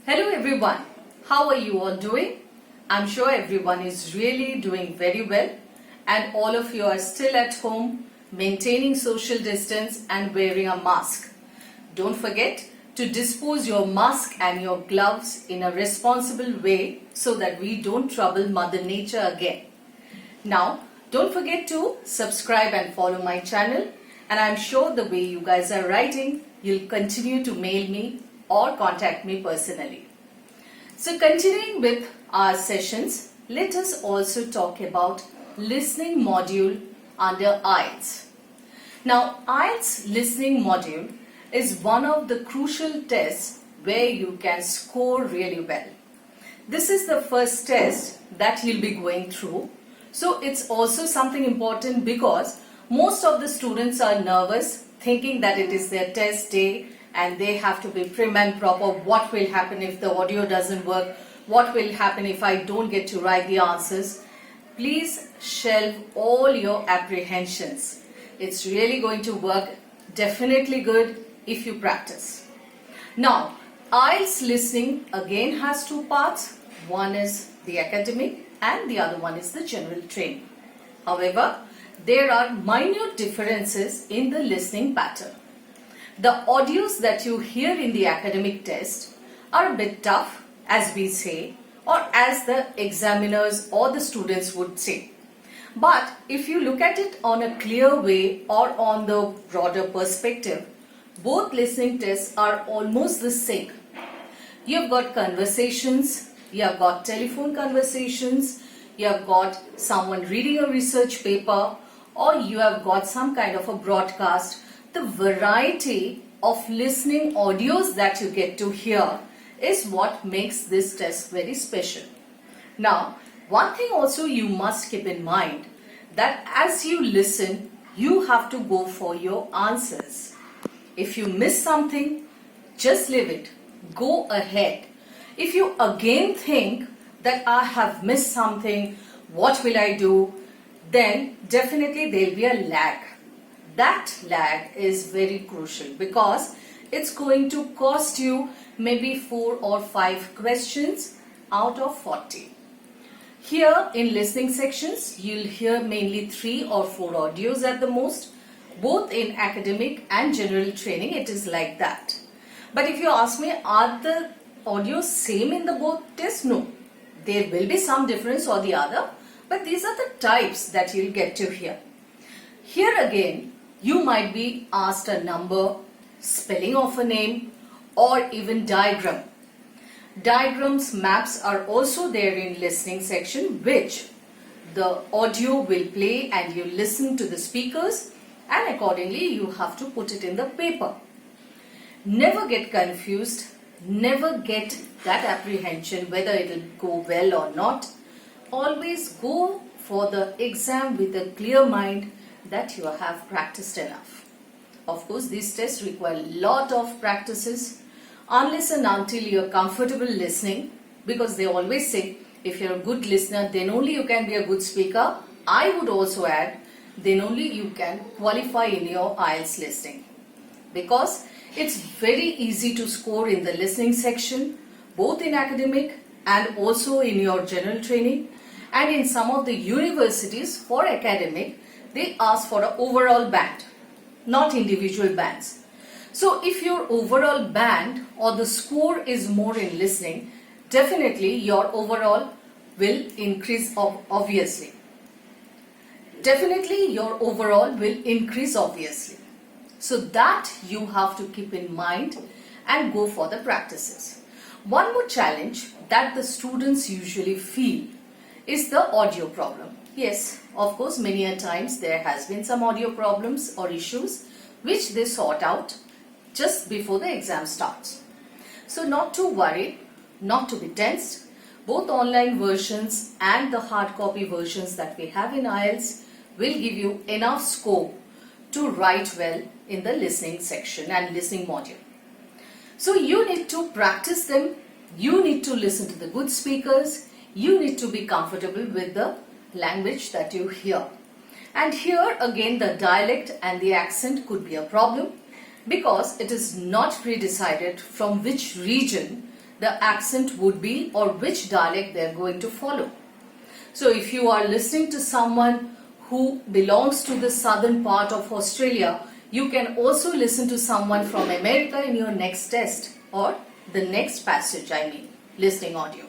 Hello everyone, how are you all doing? I'm sure everyone is really doing very well and all of you are still at home maintaining social distance and wearing a mask. Don't forget to dispose your mask and your gloves in a responsible way so that we don't trouble Mother Nature again. Now, don't forget to subscribe and follow my channel, and I'm sure the way you guys are writing, you'll continue to mail me or contact me personally. So continuing with our sessions, let us also talk about listening module under IELTS. Now, IELTS listening module is one of the crucial tests where you can score really well. This is the first test that you'll be going through. So it's also something important because most of the students are nervous, thinking that it is their test day and they have to be prim and proper. What will happen if the audio doesn't work? What will happen if I don't get to write the answers? Please shelve all your apprehensions. It's really going to work definitely good if you practice. Now, IELTS listening again has two parts. One is the academic and the other one is the general training. However, there are minute differences in the listening pattern. The audios that you hear in the academic test are a bit tough, as we say, or as the examiners or the students would say. But if you look at it on a clear way or on the broader perspective, both listening tests are almost the same. You have got conversations, you have got telephone conversations, you have got someone reading a research paper, or you have got some kind of a broadcast. The variety of listening audios that you get to hear is what makes this test very special. Now, one thing also you must keep in mind that as you listen, you have to go for your answers. If you miss something, just leave it. Go ahead. If you again think that I have missed something, what will I do? Then definitely there will be a lag. That lag is very crucial because it's going to cost you maybe 4 or 5 questions out of 40. Here in listening sections, you'll hear mainly 3 or 4 audios at the most. Both in academic and general training, it is like that. But if you ask me, are the audios same in the both tests? No. There will be some difference or the other, but these are the types that you'll get to hear. Here again, you might be asked a number, spelling of a name, or even diagram. Diagrams, maps are also there in listening section, which the audio will play and you listen to the speakers, and accordingly you have to put it in the paper. Never get confused, never get that apprehension whether it will go well or not. Always go for the exam with a clear mind that you have practiced enough. Of course, these tests require a lot of practices unless and until you are comfortable listening, because they always say if you're a good listener, then only you can be a good speaker. I would also add, then only you can qualify in your IELTS listening, because it's very easy to score in the listening section, both in academic and also in your general training. And in some of the universities for academic, they ask for an overall band, not individual bands. So if your overall band or the score is more in listening, definitely your overall will increase obviously. Definitely your overall will increase obviously. So that you have to keep in mind and go for the practices. One more challenge that the students usually feel is the audio problem. Yes, of course, many a times there has been some audio problems or issues which they sort out just before the exam starts. So not to worry, not to be tensed. Both online versions and the hard copy versions that we have in IELTS will give you enough scope to write well in the listening section and listening module. So you need to practice them. You need to listen to the good speakers. You need to be comfortable with the language that you hear. And here again the dialect and the accent could be a problem because it is not pre-decided from which region the accent would be or which dialect they're going to follow. So if you are listening to someone who belongs to the southern part of Australia, you can also listen to someone from America in your next test or the next passage, listening audio.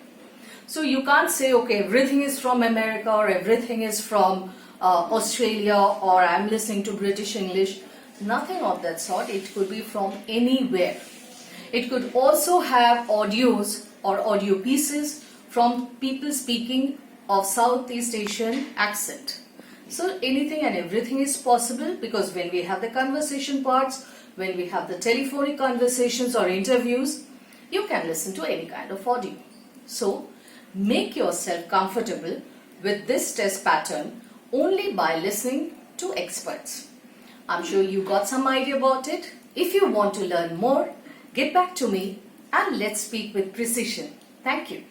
So you can't say, okay, everything is from America or everything is from Australia or I'm listening to British English. Nothing of that sort. It could be from anywhere. It could also have audios or audio pieces from people speaking of Southeast Asian accent. So anything and everything is possible, because when we have the conversation parts, when we have the telephonic conversations or interviews, you can listen to any kind of audio. So make yourself comfortable with this test pattern only by listening to experts. I'm sure you got some idea about it. If you want to learn more, get back to me and let's speak with precision. Thank you.